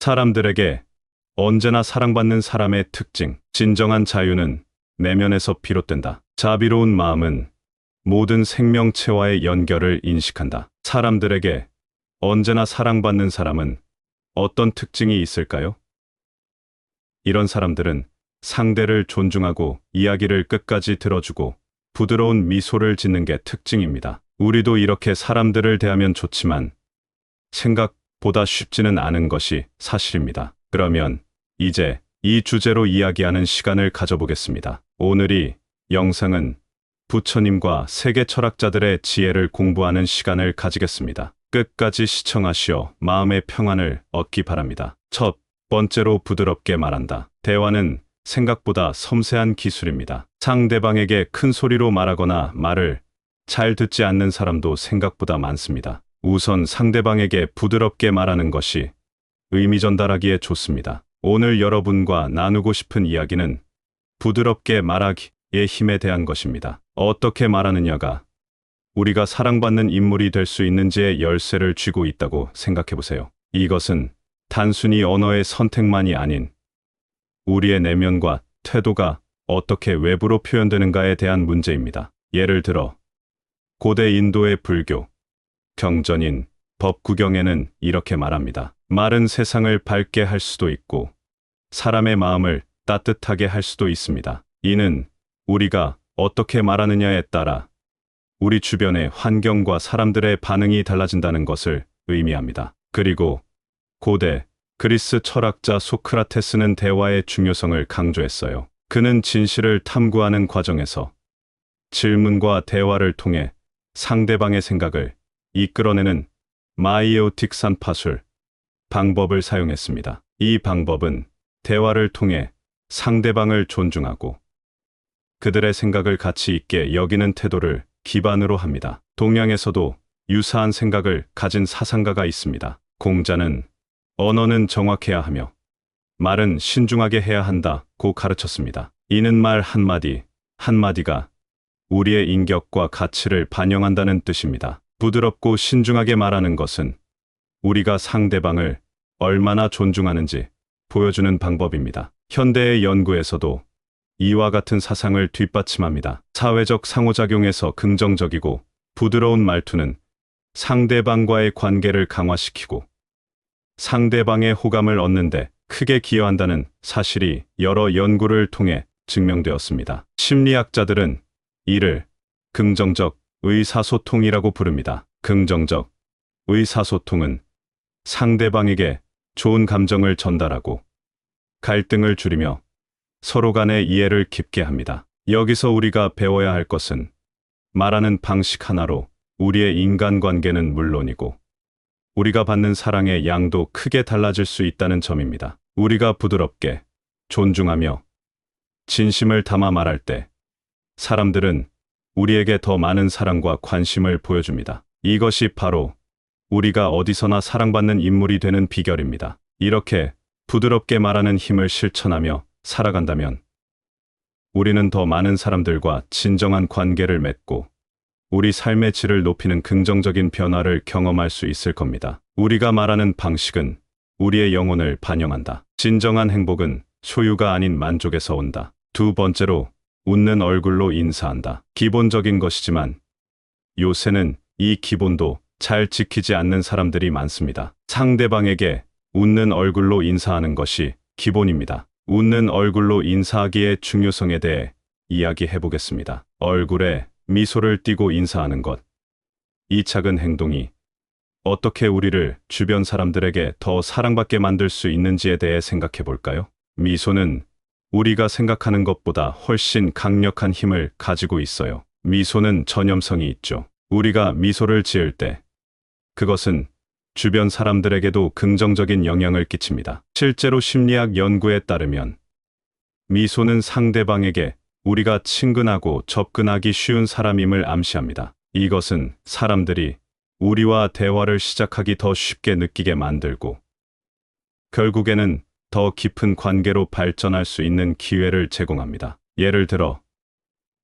사람들에게 언제나 사랑받는 사람의 특징. 진정한 자유는 내면에서 비롯된다. 자비로운 마음은 모든 생명체와의 연결을 인식한다. 사람들에게 언제나 사랑받는 사람은 어떤 특징이 있을까요? 이런 사람들은 상대를 존중하고 이야기를 끝까지 들어주고 부드러운 미소를 짓는 게 특징입니다. 우리도 이렇게 사람들을 대하면 좋지만 생각보다 쉽지는 않은 것이 사실입니다. 그러면 이제 이 주제로 이야기하는 시간을 가져보겠습니다. 오늘 이 영상은 부처님과 세계 철학자들의 지혜를 공부하는 시간을 가지겠습니다. 끝까지 시청하시어 마음의 평안을 얻기 바랍니다. 첫 번째로 부드럽게 말한다. 대화는 생각보다 섬세한 기술입니다. 상대방에게 큰 소리로 말하거나 말을 잘 듣지 않는 사람도 생각보다 많습니다. 우선 상대방에게 부드럽게 말하는 것이 의미 전달하기에 좋습니다. 오늘 여러분과 나누고 싶은 이야기는 부드럽게 말하기의 힘에 대한 것입니다. 어떻게 말하느냐가 우리가 사랑받는 인물이 될 수 있는지의 열쇠를 쥐고 있다고 생각해 보세요. 이것은 단순히 언어의 선택만이 아닌 우리의 내면과 태도가 어떻게 외부로 표현되는가에 대한 문제입니다. 예를 들어 고대 인도의 불교 경전인 법구경에는 이렇게 말합니다. 말은 세상을 밝게 할 수도 있고 사람의 마음을 따뜻하게 할 수도 있습니다. 이는 우리가 어떻게 말하느냐에 따라 우리 주변의 환경과 사람들의 반응이 달라진다는 것을 의미합니다. 그리고 고대 그리스 철학자 소크라테스는 대화의 중요성을 강조했어요. 그는 진실을 탐구하는 과정에서 질문과 대화를 통해 상대방의 생각을 이끌어내는 마이오틱 산파술 방법을 사용했습니다. 이 방법은 대화를 통해 상대방을 존중하고 그들의 생각을 가치 있게 여기는 태도를 기반으로 합니다. 동양에서도 유사한 생각을 가진 사상가가 있습니다. 공자는 언어는 정확해야 하며 말은 신중하게 해야 한다고 가르쳤습니다. 이는 말 한마디 한마디가 우리의 인격과 가치를 반영한다는 뜻입니다. 부드럽고 신중하게 말하는 것은 우리가 상대방을 얼마나 존중하는지 보여주는 방법입니다. 현대의 연구에서도 이와 같은 사상을 뒷받침합니다. 사회적 상호작용에서 긍정적이고 부드러운 말투는 상대방과의 관계를 강화시키고 상대방의 호감을 얻는데 크게 기여한다는 사실이 여러 연구를 통해 증명되었습니다. 심리학자들은 이를 긍정적 의사소통이라고 부릅니다. 긍정적 의사소통은 상대방에게 좋은 감정을 전달하고 갈등을 줄이며 서로 간의 이해를 깊게 합니다. 여기서 우리가 배워야 할 것은 말하는 방식 하나로 우리의 인간관계는 물론이고 우리가 받는 사랑의 양도 크게 달라질 수 있다는 점입니다. 우리가 부드럽게 존중하며 진심을 담아 말할 때 사람들은 우리에게 더 많은 사랑과 관심을 보여줍니다. 이것이 바로 우리가 어디서나 사랑받는 인물이 되는 비결입니다. 이렇게 부드럽게 말하는 힘을 실천하며 살아간다면 우리는 더 많은 사람들과 진정한 관계를 맺고 우리 삶의 질을 높이는 긍정적인 변화를 경험할 수 있을 겁니다. 우리가 말하는 방식은 우리의 영혼을 반영한다. 진정한 행복은 소유가 아닌 만족에서 온다. 두 번째로 웃는 얼굴로 인사한다. 기본적인 것이지만 요새는 이 기본도 잘 지키지 않는 사람들이 많습니다. 상대방에게 웃는 얼굴로 인사하는 것이 기본입니다. 웃는 얼굴로 인사하기의 중요성에 대해 이야기해 보겠습니다. 얼굴에 미소를 띠고 인사하는 것. 이 작은 행동이 어떻게 우리를 주변 사람들에게 더 사랑받게 만들 수 있는지에 대해 생각해 볼까요? 미소는 우리가 생각하는 것보다 훨씬 강력한 힘을 가지고 있어요. 미소는 전염성이 있죠. 우리가 미소를 지을 때 그것은 주변 사람들에게도 긍정적인 영향을 끼칩니다. 실제로 심리학 연구에 따르면 미소는 상대방에게 우리가 친근하고 접근하기 쉬운 사람임을 암시합니다. 이것은 사람들이 우리와 대화를 시작하기 더 쉽게 느끼게 만들고 결국에는 더 깊은 관계로 발전할 수 있는 기회를 제공합니다. 예를 들어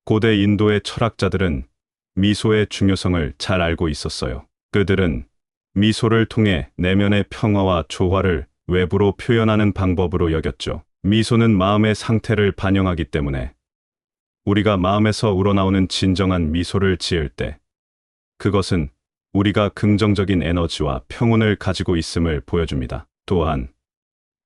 고대 인도의 철학자들은 미소의 중요성을 잘 알고 있었어요. 그들은 미소를 통해 내면의 평화와 조화를 외부로 표현하는 방법으로 여겼죠. 미소는 마음의 상태를 반영하기 때문에 우리가 마음에서 우러나오는 진정한 미소를 지을 때 그것은 우리가 긍정적인 에너지와 평온을 가지고 있음을 보여줍니다. 또한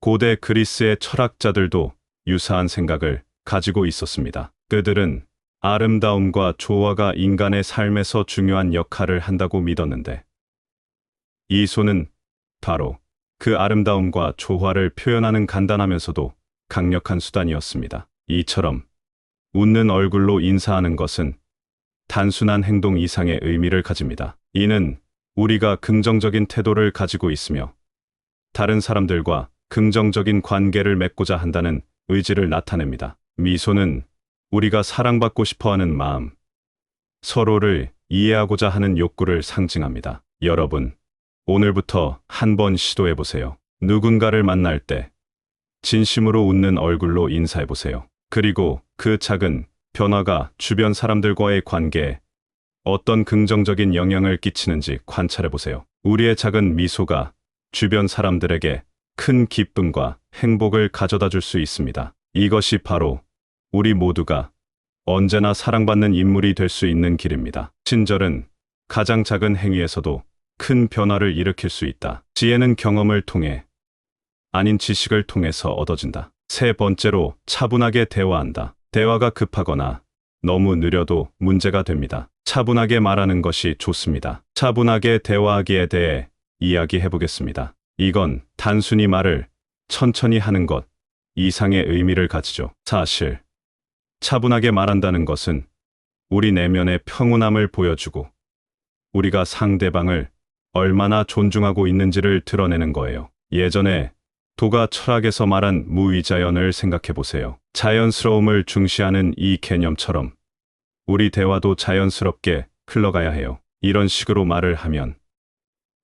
고대 그리스의 철학자들도 유사한 생각을 가지고 있었습니다. 그들은 아름다움과 조화가 인간의 삶에서 중요한 역할을 한다고 믿었는데 이 손은 바로 그 아름다움과 조화를 표현하는 간단하면서도 강력한 수단이었습니다. 이처럼 웃는 얼굴로 인사하는 것은 단순한 행동 이상의 의미를 가집니다. 이는 우리가 긍정적인 태도를 가지고 있으며 다른 사람들과 긍정적인 관계를 맺고자 한다는 의지를 나타냅니다. 미소는 우리가 사랑받고 싶어하는 마음, 서로를 이해하고자 하는 욕구를 상징합니다. 여러분, 오늘부터 한번 시도해 보세요. 누군가를 만날 때 진심으로 웃는 얼굴로 인사해 보세요. 그리고 그 작은 변화가 주변 사람들과의 관계에 어떤 긍정적인 영향을 끼치는지 관찰해 보세요. 우리의 작은 미소가 주변 사람들에게 큰 기쁨과 행복을 가져다 줄 수 있습니다. 이것이 바로 우리 모두가 언제나 사랑받는 인물이 될 수 있는 길입니다. 친절은 가장 작은 행위에서도 큰 변화를 일으킬 수 있다. 지혜는 경험을 통해 아닌 지식을 통해서 얻어진다. 세 번째로 차분하게 대화한다. 대화가 급하거나 너무 느려도 문제가 됩니다. 차분하게 말하는 것이 좋습니다. 차분하게 대화하기에 대해 이야기해 보겠습니다. 이건 단순히 말을 천천히 하는 것 이상의 의미를 가지죠. 사실 차분하게 말한다는 것은 우리 내면의 평온함을 보여주고 우리가 상대방을 얼마나 존중하고 있는지를 드러내는 거예요. 예전에 도가 철학에서 말한 무위자연을 생각해 보세요. 자연스러움을 중시하는 이 개념처럼 우리 대화도 자연스럽게 흘러가야 해요. 이런 식으로 말을 하면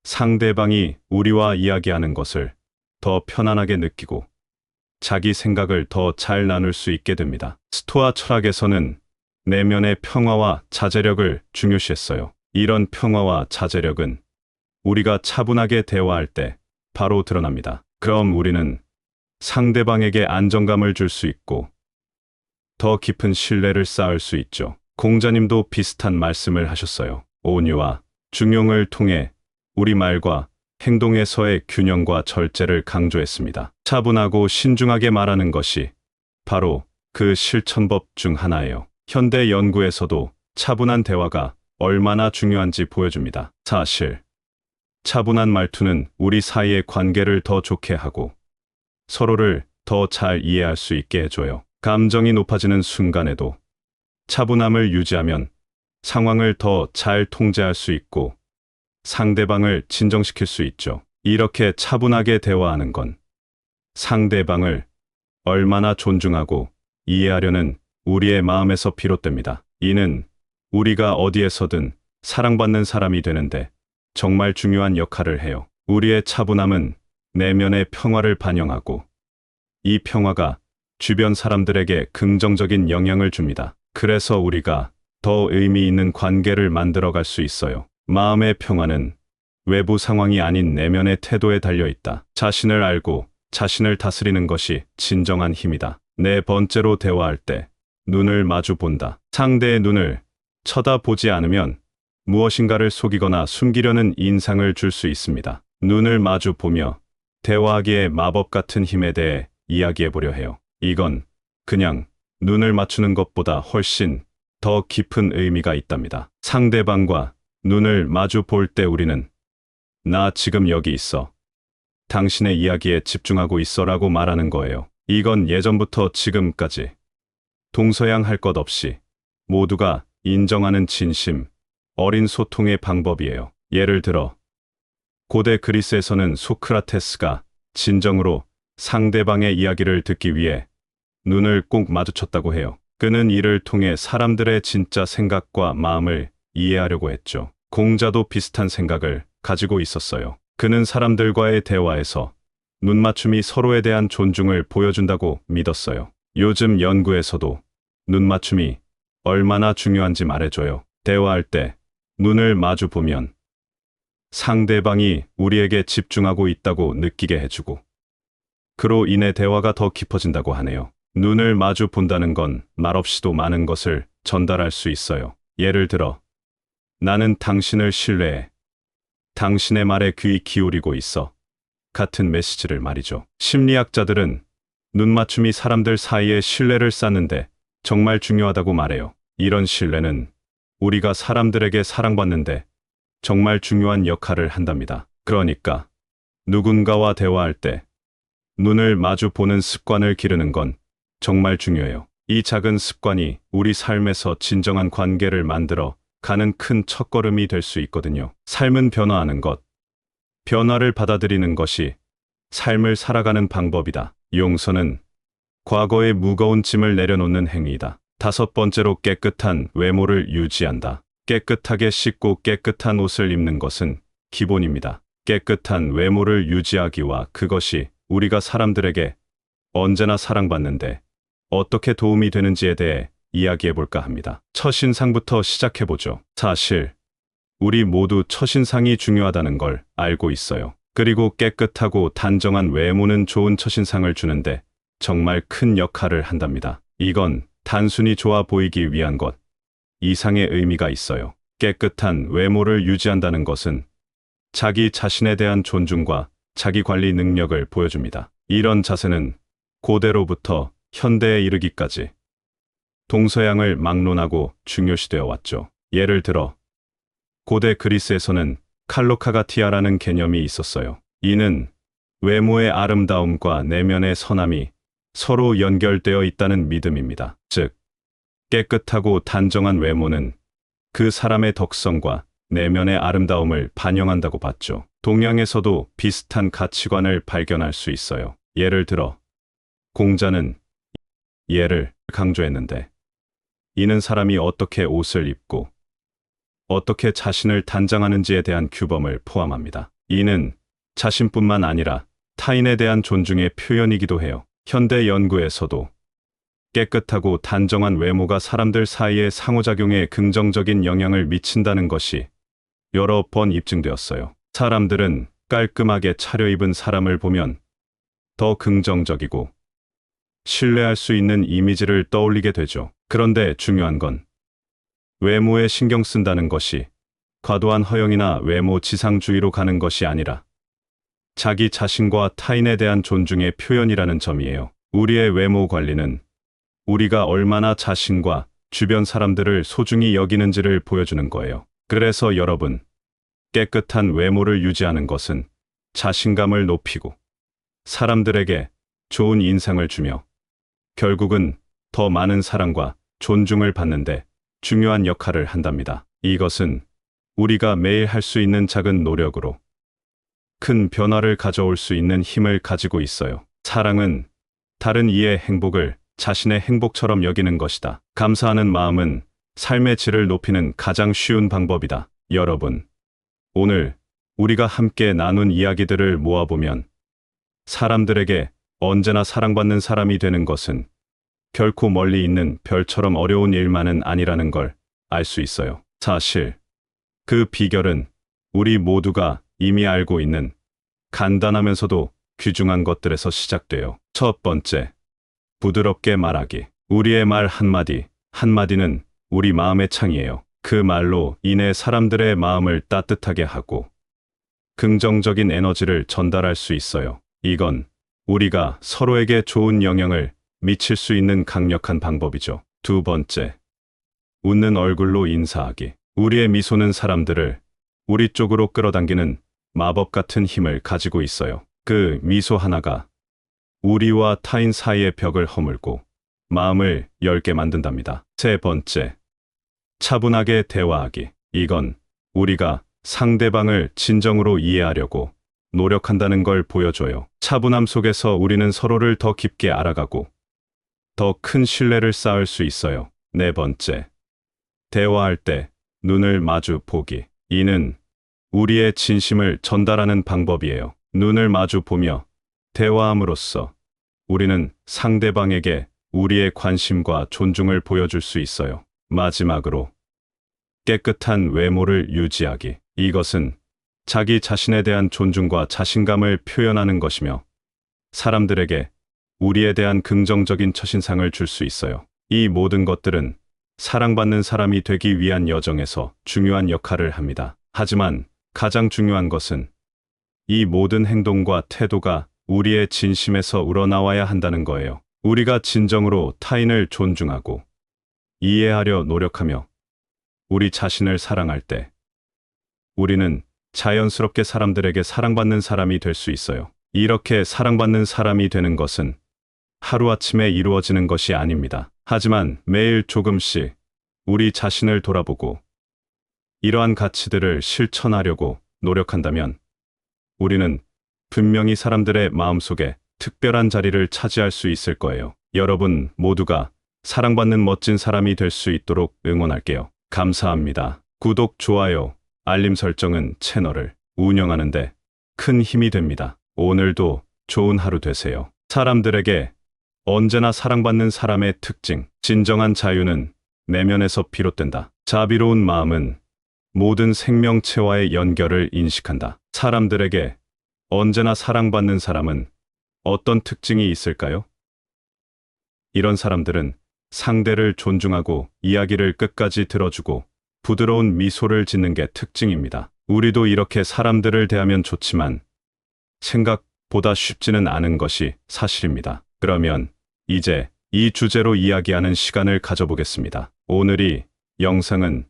상대방이 우리와 이야기하는 것을 더 편안하게 느끼고 자기 생각을 더 잘 나눌 수 있게 됩니다. 스토아 철학에서는 내면의 평화와 자제력을 중요시했어요. 이런 평화와 자제력은 우리가 차분하게 대화할 때 바로 드러납니다. 그럼 우리는 상대방에게 안정감을 줄 수 있고 더 깊은 신뢰를 쌓을 수 있죠. 공자님도 비슷한 말씀을 하셨어요. 온유와 중용을 통해 우리 말과 행동에서의 균형과 절제를 강조했습니다. 차분하고 신중하게 말하는 것이 바로 그 실천법 중 하나예요. 현대 연구에서도 차분한 대화가 얼마나 중요한지 보여줍니다. 사실 차분한 말투는 우리 사이의 관계를 더 좋게 하고 서로를 더 잘 이해할 수 있게 해줘요. 감정이 높아지는 순간에도 차분함을 유지하면 상황을 더 잘 통제할 수 있고 상대방을 진정시킬 수 있죠. 이렇게 차분하게 대화하는 건 상대방을 얼마나 존중하고 이해하려는 우리의 마음에서 비롯됩니다. 이는 우리가 어디에서든 사랑받는 사람이 되는데 정말 중요한 역할을 해요. 우리의 차분함은 내면의 평화를 반영하고 이 평화가 주변 사람들에게 긍정적인 영향을 줍니다. 그래서 우리가 더 의미 있는 관계를 만들어갈 수 있어요. 마음의 평화는 외부 상황이 아닌 내면의 태도에 달려 있다. 자신을 알고 자신을 다스리는 것이 진정한 힘이다. 네 번째로 대화할 때 눈을 마주 본다. 상대의 눈을 쳐다보지 않으면 무엇인가를 속이거나 숨기려는 인상을 줄 수 있습니다. 눈을 마주 보며 대화하기에 마법 같은 힘에 대해 이야기해 보려 해요. 이건 그냥 눈을 맞추는 것보다 훨씬 더 깊은 의미가 있답니다. 상대방과 눈을 마주 볼 때 우리는 나 지금 여기 있어. 당신의 이야기에 집중하고 있어라고 말하는 거예요. 이건 예전부터 지금까지 동서양할 것 없이 모두가 인정하는 진심, 어린 소통의 방법이에요. 예를 들어 고대 그리스에서는 소크라테스가 진정으로 상대방의 이야기를 듣기 위해 눈을 꼭 마주쳤다고 해요. 그는 이를 통해 사람들의 진짜 생각과 마음을 이해하려고 했죠. 공자도 비슷한 생각을 가지고 있었어요. 그는 사람들과의 대화에서 눈맞춤이 서로에 대한 존중을 보여준다고 믿었어요. 요즘 연구에서도 눈맞춤이 얼마나 중요한지 말해줘요. 대화할 때 눈을 마주 보면 상대방이 우리에게 집중하고 있다고 느끼게 해주고 그로 인해 대화가 더 깊어진다고 하네요. 눈을 마주 본다는 건 말없이도 많은 것을 전달할 수 있어요. 예를 들어, 나는 당신을 신뢰해. 당신의 말에 귀 기울이고 있어. 같은 메시지를 말이죠. 심리학자들은 눈맞춤이 사람들 사이에 신뢰를 쌓는데 정말 중요하다고 말해요. 이런 신뢰는 우리가 사람들에게 사랑받는데 정말 중요한 역할을 한답니다. 그러니까 누군가와 대화할 때 눈을 마주 보는 습관을 기르는 건 정말 중요해요. 이 작은 습관이 우리 삶에서 진정한 관계를 만들어 가는 큰 첫걸음이 될 수 있거든요. 삶은 변화하는 것, 변화를 받아들이는 것이 삶을 살아가는 방법이다. 용서는 과거의 무거운 짐을 내려놓는 행위이다. 다섯 번째로 깨끗한 외모를 유지한다. 깨끗하게 씻고 깨끗한 옷을 입는 것은 기본입니다. 깨끗한 외모를 유지하기와 그것이 우리가 사람들에게 언제나 사랑받는데 어떻게 도움이 되는지에 대해 이야기해 볼까 합니다. 첫인상부터 시작해 보죠. 사실 우리 모두 첫인상이 중요하다는 걸 알고 있어요. 그리고 깨끗하고 단정한 외모는 좋은 첫인상을 주는데 정말 큰 역할을 한답니다. 이건 단순히 좋아 보이기 위한 것 이상의 의미가 있어요. 깨끗한 외모를 유지한다는 것은 자기 자신에 대한 존중과 자기 관리 능력을 보여줍니다. 이런 자세는 고대로부터 현대에 이르기까지 동서양을 막론하고 중요시되어 왔죠. 예를 들어 고대 그리스에서는 칼로카가티아라는 개념이 있었어요. 이는 외모의 아름다움과 내면의 선함이 서로 연결되어 있다는 믿음입니다. 즉, 깨끗하고 단정한 외모는 그 사람의 덕성과 내면의 아름다움을 반영한다고 봤죠. 동양에서도 비슷한 가치관을 발견할 수 있어요. 예를 들어, 공자는 예를 강조했는데, 이는 사람이 어떻게 옷을 입고 어떻게 자신을 단장하는지에 대한 규범을 포함합니다. 이는 자신뿐만 아니라 타인에 대한 존중의 표현이기도 해요. 현대 연구에서도 깨끗하고 단정한 외모가 사람들 사이의 상호작용에 긍정적인 영향을 미친다는 것이 여러 번 입증되었어요. 사람들은 깔끔하게 차려입은 사람을 보면 더 긍정적이고 신뢰할 수 있는 이미지를 떠올리게 되죠. 그런데 중요한 건 외모에 신경 쓴다는 것이 과도한 허영이나 외모 지상주의로 가는 것이 아니라 자기 자신과 타인에 대한 존중의 표현이라는 점이에요. 우리의 외모 관리는 우리가 얼마나 자신과 주변 사람들을 소중히 여기는지를 보여주는 거예요. 그래서 여러분, 깨끗한 외모를 유지하는 것은 자신감을 높이고 사람들에게 좋은 인상을 주며 결국은 더 많은 사랑과 존중을 받는데 중요한 역할을 한답니다. 이것은 우리가 매일 할 수 있는 작은 노력으로 큰 변화를 가져올 수 있는 힘을 가지고 있어요. 사랑은 다른 이의 행복을 자신의 행복처럼 여기는 것이다. 감사하는 마음은 삶의 질을 높이는 가장 쉬운 방법이다. 여러분, 오늘 우리가 함께 나눈 이야기들을 모아보면 사람들에게 언제나 사랑받는 사람이 되는 것은 결코 멀리 있는 별처럼 어려운 일만은 아니라는 걸 알 수 있어요. 사실 그 비결은 우리 모두가 이미 알고 있는 간단하면서도 귀중한 것들에서 시작돼요. 첫 번째, 부드럽게 말하기. 우리의 말 한마디, 한마디는 우리 마음의 창이에요. 그 말로 인해 사람들의 마음을 따뜻하게 하고 긍정적인 에너지를 전달할 수 있어요. 이건 우리가 서로에게 좋은 영향을 미칠 수 있는 강력한 방법이죠. 두 번째, 웃는 얼굴로 인사하기. 우리의 미소는 사람들을 우리 쪽으로 끌어당기는 마법 같은 힘을 가지고 있어요. 그 미소 하나가 우리와 타인 사이의 벽을 허물고 마음을 열게 만든답니다. 세 번째, 차분하게 대화하기. 이건 우리가 상대방을 진정으로 이해하려고 노력한다는 걸 보여줘요. 차분함 속에서 우리는 서로를 더 깊게 알아가고 더 큰 신뢰를 쌓을 수 있어요. 네 번째, 대화할 때 눈을 마주 보기. 이는 우리의 진심을 전달하는 방법이에요. 눈을 마주 보며 대화함으로써 우리는 상대방에게 우리의 관심과 존중을 보여줄 수 있어요. 마지막으로, 깨끗한 외모를 유지하기. 이것은 자기 자신에 대한 존중과 자신감을 표현하는 것이며 사람들에게 우리에 대한 긍정적인 첫인상을 줄 수 있어요. 이 모든 것들은 사랑받는 사람이 되기 위한 여정에서 중요한 역할을 합니다. 하지만 가장 중요한 것은 이 모든 행동과 태도가 우리의 진심에서 우러나와야 한다는 거예요. 우리가 진정으로 타인을 존중하고 이해하려 노력하며 우리 자신을 사랑할 때 우리는 자연스럽게 사람들에게 사랑받는 사람이 될 수 있어요. 이렇게 사랑받는 사람이 되는 것은 하루아침에 이루어지는 것이 아닙니다. 하지만 매일 조금씩 우리 자신을 돌아보고 이러한 가치들을 실천하려고 노력한다면 우리는 분명히 사람들의 마음속에 특별한 자리를 차지할 수 있을 거예요. 여러분 모두가 사랑받는 멋진 사람이 될 수 있도록 응원할게요. 감사합니다. 구독, 좋아요, 알림 설정은 채널을 운영하는데 큰 힘이 됩니다. 오늘도 좋은 하루 되세요. 사람들에게 언제나 사랑받는 사람의 특징. 진정한 자유는 내면에서 비롯된다. 자비로운 마음은 모든 생명체와의 연결을 인식한다. 사람들에게 언제나 사랑받는 사람은 어떤 특징이 있을까요? 이런 사람들은 상대를 존중하고 이야기를 끝까지 들어주고 부드러운 미소를 짓는 게 특징입니다. 우리도 이렇게 사람들을 대하면 좋지만 생각보다 쉽지는 않은 것이 사실입니다. 그러면 이제 이 주제로 이야기하는 시간을 가져보겠습니다. 오늘이 영상은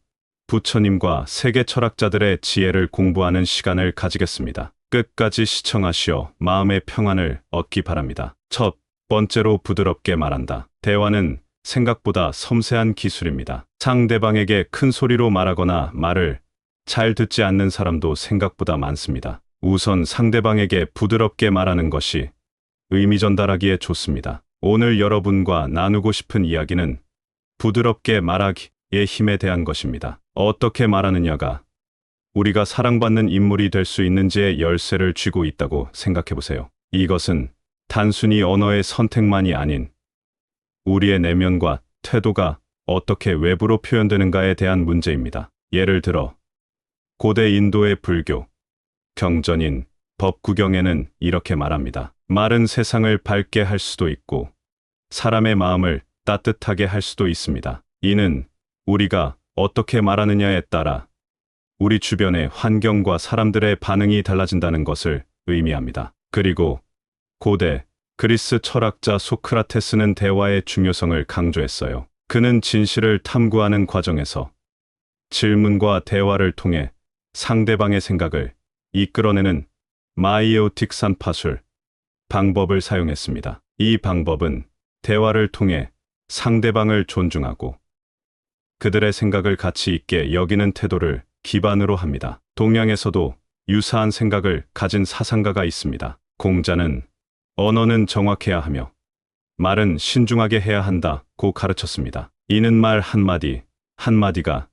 부처님과 세계 철학자들의 지혜를 공부하는 시간을 가지겠습니다. 끝까지 시청하시어 마음의 평안을 얻기 바랍니다. 첫 번째로 부드럽게 말한다. 대화는 생각보다 섬세한 기술입니다. 상대방에게 큰 소리로 말하거나 말을 잘 듣지 않는 사람도 생각보다 많습니다. 우선 상대방에게 부드럽게 말하는 것이 의미 전달하기에 좋습니다. 오늘 여러분과 나누고 싶은 이야기는 부드럽게 말하기의 힘에 대한 것입니다. 어떻게 말하느냐가 우리가 사랑받는 인물이 될 수 있는지의 열쇠를 쥐고 있다고 생각해 보세요. 이것은 단순히 언어의 선택만이 아닌 우리의 내면과 태도가 어떻게 외부로 표현되는가에 대한 문제입니다. 예를 들어 고대 인도의 불교 경전인 법구경에는 이렇게 말합니다. 말은 세상을 밝게 할 수도 있고 사람의 마음을 따뜻하게 할 수도 있습니다. 이는 우리가 어떻게 말하느냐에 따라 우리 주변의 환경과 사람들의 반응이 달라진다는 것을 의미합니다. 그리고 고대 그리스 철학자 소크라테스는 대화의 중요성을 강조했어요. 그는 진실을 탐구하는 과정에서 질문과 대화를 통해 상대방의 생각을 이끌어내는 마이에오틱 산파술 방법을 사용했습니다. 이 방법은 대화를 통해 상대방을 존중하고 그들의 생각을 가치 있게 여기는 태도를 기반으로 합니다. 동양에서도 유사한 생각을 가진 사상가가 있습니다. 공자는 언어는 정확해야 하며 말은 신중하게 해야 한다고 가르쳤습니다. 이는 말 한마디 한마디가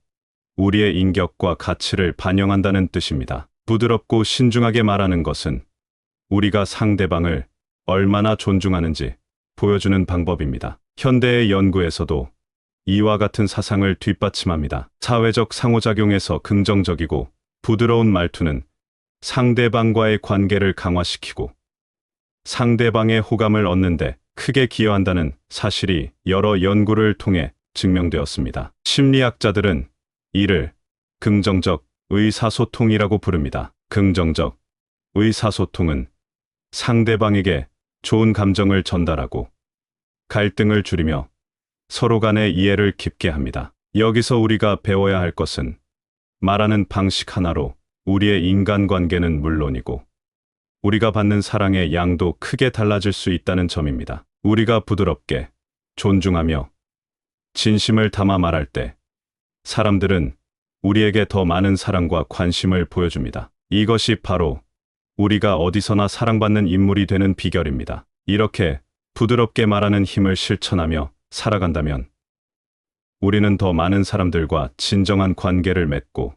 우리의 인격과 가치를 반영한다는 뜻입니다. 부드럽고 신중하게 말하는 것은 우리가 상대방을 얼마나 존중하는지 보여주는 방법입니다. 현대의 연구에서도 이와 같은 사상을 뒷받침합니다. 사회적 상호작용에서 긍정적이고 부드러운 말투는 상대방과의 관계를 강화시키고 상대방의 호감을 얻는데 크게 기여한다는 사실이 여러 연구를 통해 증명되었습니다. 심리학자들은 이를 긍정적 의사소통이라고 부릅니다. 긍정적 의사소통은 상대방에게 좋은 감정을 전달하고 갈등을 줄이며 서로 간의 이해를 깊게 합니다. 여기서 우리가 배워야 할 것은 말하는 방식 하나로 우리의 인간관계는 물론이고 우리가 받는 사랑의 양도 크게 달라질 수 있다는 점입니다. 우리가 부드럽게 존중하며 진심을 담아 말할 때 사람들은 우리에게 더 많은 사랑과 관심을 보여줍니다. 이것이 바로 우리가 어디서나 사랑받는 인물이 되는 비결입니다. 이렇게 부드럽게 말하는 힘을 실천하며 살아간다면 우리는 더 많은 사람들과 진정한 관계를 맺고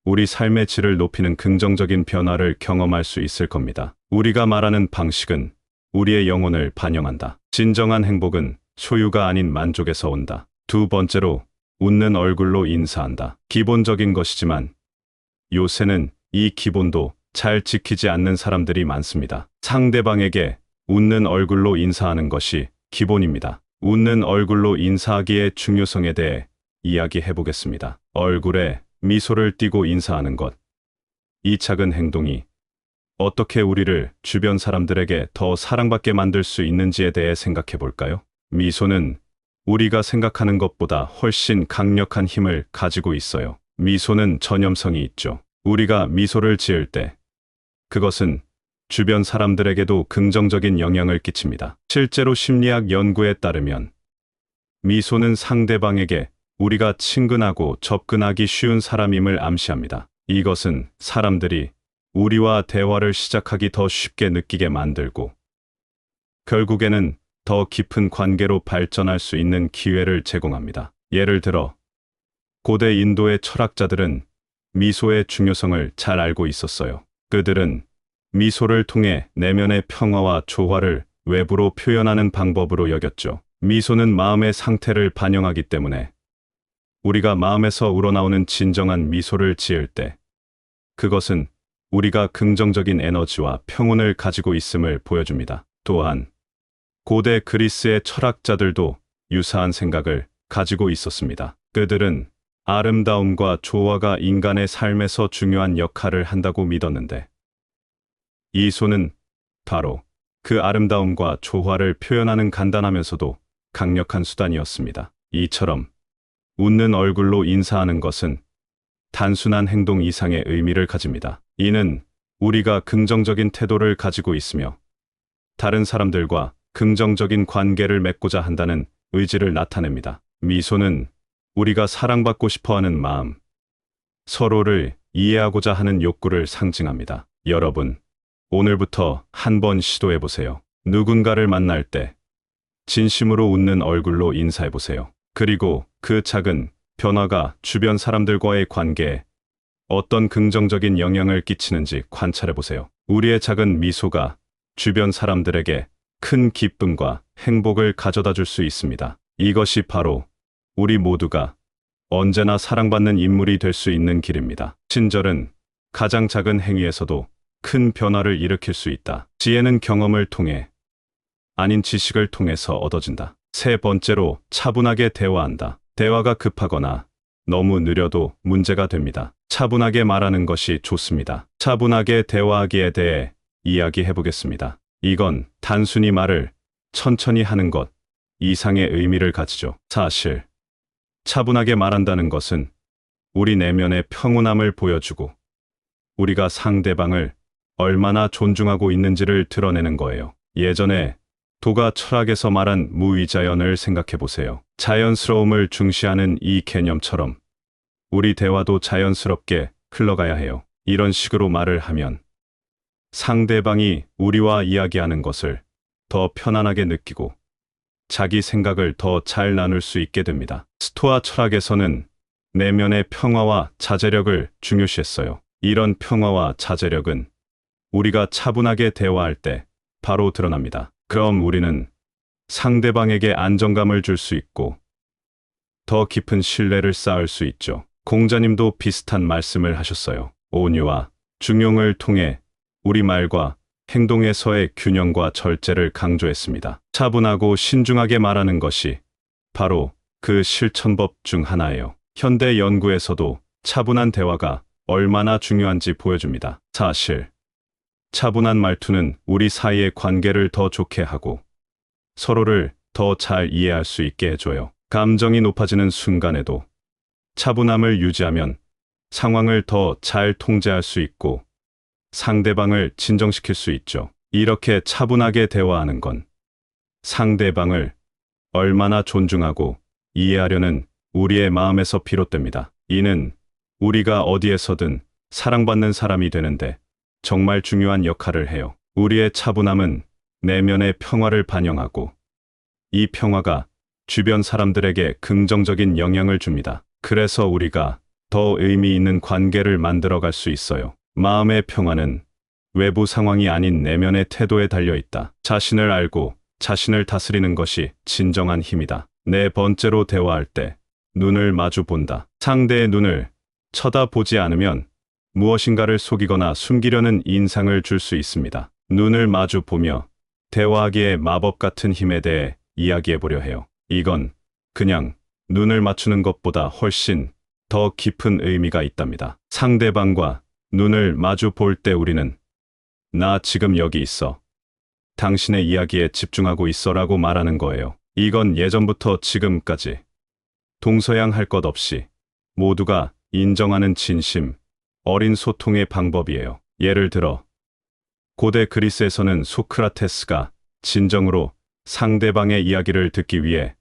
우리 삶의 질을 높이는 긍정적인 변화를 경험할 수 있을 겁니다. 우리가 말하는 방식은 우리의 영혼을 반영한다. 진정한 행복은 소유가 아닌 만족에서 온다. 두 번째로, 웃는 얼굴로 인사한다. 기본적인 것이지만 요새는 이 기본도 잘 지키지 않는 사람들이 많습니다. 상대방에게 웃는 얼굴로 인사하는 것이 기본입니다. 웃는 얼굴로 인사하기의 중요성에 대해 이야기해 보겠습니다. 얼굴에 미소를 띠고 인사하는 것. 이 작은 행동이 어떻게 우리를 주변 사람들에게 더 사랑받게 만들 수 있는지에 대해 생각해 볼까요? 미소는 우리가 생각하는 것보다 훨씬 강력한 힘을 가지고 있어요. 미소는 전염성이 있죠. 우리가 미소를 지을 때 그것은 주변 사람들에게도 긍정적인 영향을 끼칩니다. 실제로 심리학 연구에 따르면 미소는 상대방에게 우리가 친근하고 접근하기 쉬운 사람임을 암시합니다. 이것은 사람들이 우리와 대화를 시작하기 더 쉽게 느끼게 만들고 결국에는 더 깊은 관계로 발전할 수 있는 기회를 제공합니다. 예를 들어 고대 인도의 철학자들은 미소의 중요성을 잘 알고 있었어요. 그들은 미소를 통해 내면의 평화와 조화를 외부로 표현하는 방법으로 여겼죠. 미소는 마음의 상태를 반영하기 때문에 우리가 마음에서 우러나오는 진정한 미소를 지을 때 그것은 우리가 긍정적인 에너지와 평온을 가지고 있음을 보여줍니다. 또한 고대 그리스의 철학자들도 유사한 생각을 가지고 있었습니다. 그들은 아름다움과 조화가 인간의 삶에서 중요한 역할을 한다고 믿었는데 이 손은 바로 그 아름다움과 조화를 표현하는 간단하면서도 강력한 수단이었습니다. 이처럼 웃는 얼굴로 인사하는 것은 단순한 행동 이상의 의미를 가집니다. 이는 우리가 긍정적인 태도를 가지고 있으며 다른 사람들과 긍정적인 관계를 맺고자 한다는 의지를 나타냅니다. 미소는 우리가 사랑받고 싶어하는 마음, 서로를 이해하고자 하는 욕구를 상징합니다. 여러분, 오늘부터 한번 시도해 보세요. 누군가를 만날 때 진심으로 웃는 얼굴로 인사해 보세요. 그리고 그 작은 변화가 주변 사람들과의 관계에 어떤 긍정적인 영향을 끼치는지 관찰해 보세요. 우리의 작은 미소가 주변 사람들에게 큰 기쁨과 행복을 가져다 줄 수 있습니다. 이것이 바로 우리 모두가 언제나 사랑받는 인물이 될 수 있는 길입니다. 친절은 가장 작은 행위에서도 큰 변화를 일으킬 수 있다. 지혜는 경험을 통해 아닌 지식을 통해서 얻어진다. 세 번째로 차분하게 대화한다. 대화가 급하거나 너무 느려도 문제가 됩니다. 차분하게 말하는 것이 좋습니다. 차분하게 대화하기에 대해 이야기해 보겠습니다. 이건 단순히 말을 천천히 하는 것 이상의 의미를 가지죠. 사실 차분하게 말한다는 것은 우리 내면의 평온함을 보여주고 우리가 상대방을 얼마나 존중하고 있는지를 드러내는 거예요. 예전에 도가 철학에서 말한 무위자연을 생각해 보세요. 자연스러움을 중시하는 이 개념처럼 우리 대화도 자연스럽게 흘러가야 해요. 이런 식으로 말을 하면 상대방이 우리와 이야기하는 것을 더 편안하게 느끼고 자기 생각을 더 잘 나눌 수 있게 됩니다. 스토아 철학에서는 내면의 평화와 자제력을 중요시했어요. 이런 평화와 자제력은 우리가 차분하게 대화할 때 바로 드러납니다. 그럼 우리는 상대방에게 안정감을 줄 수 있고 더 깊은 신뢰를 쌓을 수 있죠. 공자님도 비슷한 말씀을 하셨어요. 온유와 중용을 통해 우리 말과 행동에서의 균형과 절제를 강조했습니다. 차분하고 신중하게 말하는 것이 바로 그 실천법 중 하나예요. 현대 연구에서도 차분한 대화가 얼마나 중요한지 보여줍니다. 사실 차분한 말투는 우리 사이의 관계를 더 좋게 하고 서로를 더 잘 이해할 수 있게 해줘요. 감정이 높아지는 순간에도 차분함을 유지하면 상황을 더 잘 통제할 수 있고 상대방을 진정시킬 수 있죠. 이렇게 차분하게 대화하는 건 상대방을 얼마나 존중하고 이해하려는 우리의 마음에서 비롯됩니다. 이는 우리가 어디에서든 사랑받는 사람이 되는데 정말 중요한 역할을 해요. 우리의 차분함은 내면의 평화를 반영하고 이 평화가 주변 사람들에게 긍정적인 영향을 줍니다. 그래서 우리가 더 의미 있는 관계를 만들어갈 수 있어요. 마음의 평화는 외부 상황이 아닌 내면의 태도에 달려 있다. 자신을 알고 자신을 다스리는 것이 진정한 힘이다. 네 번째로 대화할 때 눈을 마주 본다. 상대의 눈을 쳐다보지 않으면 무엇인가를 속이거나 숨기려는 인상을 줄 수 있습니다. 눈을 마주 보며 대화하기에 마법 같은 힘에 대해 이야기해 보려 해요. 이건 그냥 눈을 맞추는 것보다 훨씬 더 깊은 의미가 있답니다. 상대방과 눈을 마주 볼 때 우리는 나 지금 여기 있어. 당신의 이야기에 집중하고 있어라고 말하는 거예요. 이건 예전부터 지금까지 동서양 할 것 없이 모두가 인정하는 진심, 어린 소통의 방법이에요. 예를 들어 고대 그리스에서는 소크라테스가 진정으로 상대방의 이야기를 듣기 위해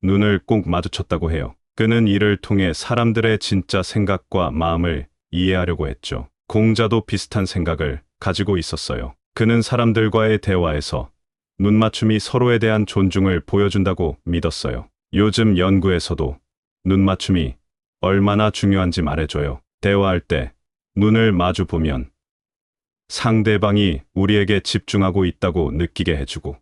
눈을 꼭 마주쳤다고 해요. 그는 이를 통해 사람들의 진짜 생각과 마음을 이해하려고 했죠. 공자도 비슷한 생각을 가지고 있었어요. 그는 사람들과의 대화에서 눈맞춤이 서로에 대한 존중을 보여준다고 믿었어요. 요즘 연구에서도 눈맞춤이 얼마나 중요한지 말해줘요. 대화할 때 눈을 마주 보면 상대방이 우리에게 집중하고 있다고 느끼게 해주고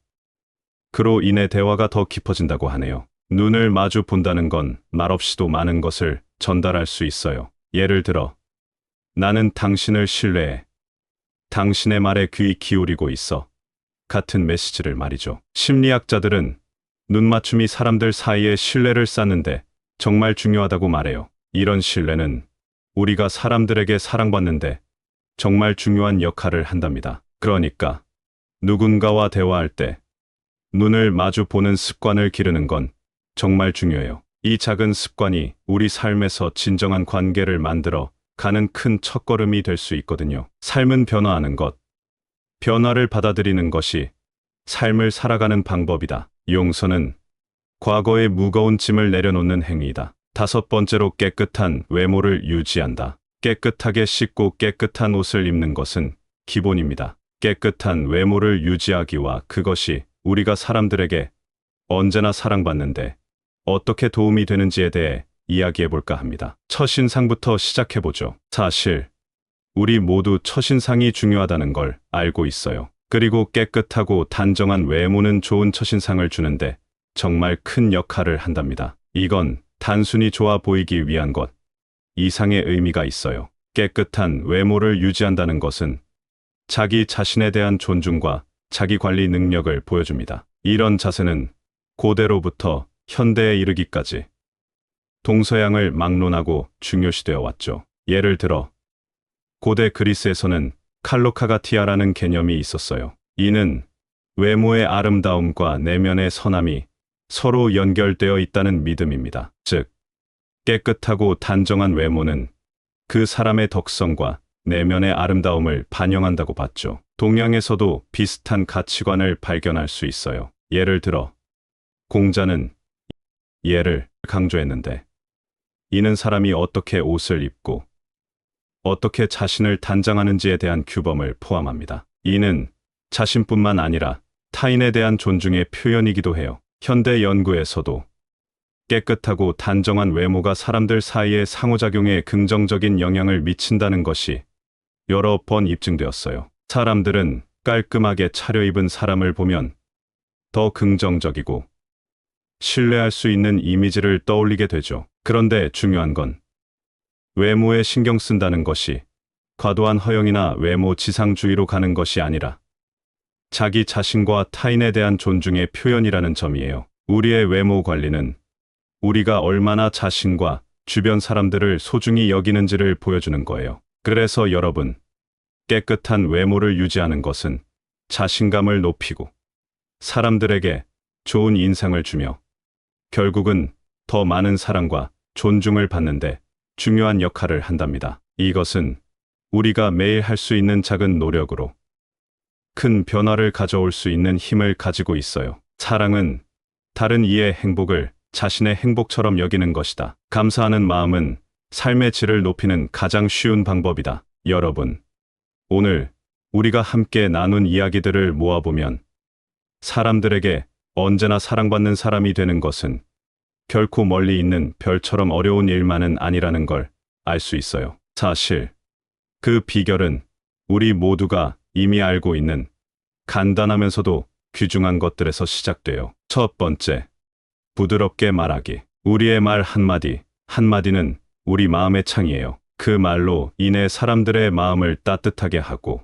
그로 인해 대화가 더 깊어진다고 하네요. 눈을 마주 본다는 건 말없이도 많은 것을 전달할 수 있어요. 예를 들어 나는 당신을 신뢰해. 당신의 말에 귀 기울이고 있어. 같은 메시지를 말이죠. 심리학자들은 눈맞춤이 사람들 사이에 신뢰를 쌓는데 정말 중요하다고 말해요. 이런 신뢰는 우리가 사람들에게 사랑받는데 정말 중요한 역할을 한답니다. 그러니까 누군가와 대화할 때 눈을 마주 보는 습관을 기르는 건 정말 중요해요. 이 작은 습관이 우리 삶에서 진정한 관계를 만들어 가는 큰 첫걸음이 될 수 있거든요. 삶은 변화하는 것, 변화를 받아들이는 것이 삶을 살아가는 방법이다. 용서는 과거의 무거운 짐을 내려놓는 행위이다. 5번째로 깨끗한 외모를 유지한다. 깨끗하게 씻고 깨끗한 옷을 입는 것은 기본입니다. 깨끗한 외모를 유지하기와 그것이 우리가 사람들에게 언제나 사랑받는데 어떻게 도움이 되는지에 대해 이야기해 볼까 합니다. 첫인상부터 시작해 보죠. 사실 우리 모두 첫인상이 중요하다는 걸 알고 있어요. 그리고 깨끗하고 단정한 외모는 좋은 첫인상을 주는데 정말 큰 역할을 한답니다. 이건 단순히 좋아 보이기 위한 것 이상의 의미가 있어요. 깨끗한 외모를 유지한다는 것은 자기 자신에 대한 존중과 자기 관리 능력을 보여줍니다. 이런 자세는 고대로부터 현대에 이르기까지 동서양을 막론하고 중요시되어 왔죠. 예를 들어 고대 그리스에서는 칼로카가티아라는 개념이 있었어요. 이는 외모의 아름다움과 내면의 선함이 서로 연결되어 있다는 믿음입니다. 즉, 깨끗하고 단정한 외모는 그 사람의 덕성과 내면의 아름다움을 반영한다고 봤죠. 동양에서도 비슷한 가치관을 발견할 수 있어요. 예를 들어 공자는 예를 강조했는데 이는 사람이 어떻게 옷을 입고 어떻게 자신을 단장하는지에 대한 규범을 포함합니다. 이는 자신뿐만 아니라 타인에 대한 존중의 표현이기도 해요. 현대 연구에서도 깨끗하고 단정한 외모가 사람들 사이의 상호작용에 긍정적인 영향을 미친다는 것이 여러 번 입증되었어요. 사람들은 깔끔하게 차려입은 사람을 보면 더 긍정적이고 신뢰할 수 있는 이미지를 떠올리게 되죠. 그런데 중요한 건 외모에 신경 쓴다는 것이 과도한 허영이나 외모 지상주의로 가는 것이 아니라 자기 자신과 타인에 대한 존중의 표현이라는 점이에요. 우리의 외모 관리는 우리가 얼마나 자신과 주변 사람들을 소중히 여기는지를 보여주는 거예요. 그래서 여러분, 깨끗한 외모를 유지하는 것은 자신감을 높이고 사람들에게 좋은 인상을 주며 결국은 더 많은 사랑과 존중을 받는데 중요한 역할을 한답니다. 이것은 우리가 매일 할 수 있는 작은 노력으로 큰 변화를 가져올 수 있는 힘을 가지고 있어요. 사랑은 다른 이의 행복을 자신의 행복처럼 여기는 것이다. 감사하는 마음은 삶의 질을 높이는 가장 쉬운 방법이다. 여러분, 오늘 우리가 함께 나눈 이야기들을 모아보면 사람들에게 언제나 사랑받는 사람이 되는 것은 결코 멀리 있는 별처럼 어려운 일만은 아니라는 걸 알 수 있어요. 사실 그 비결은 우리 모두가 이미 알고 있는 간단하면서도 귀중한 것들에서 시작돼요. 첫 번째, 부드럽게 말하기. 우리의 말 한마디, 한마디는 우리 마음의 창이에요. 그 말로 인해 사람들의 마음을 따뜻하게 하고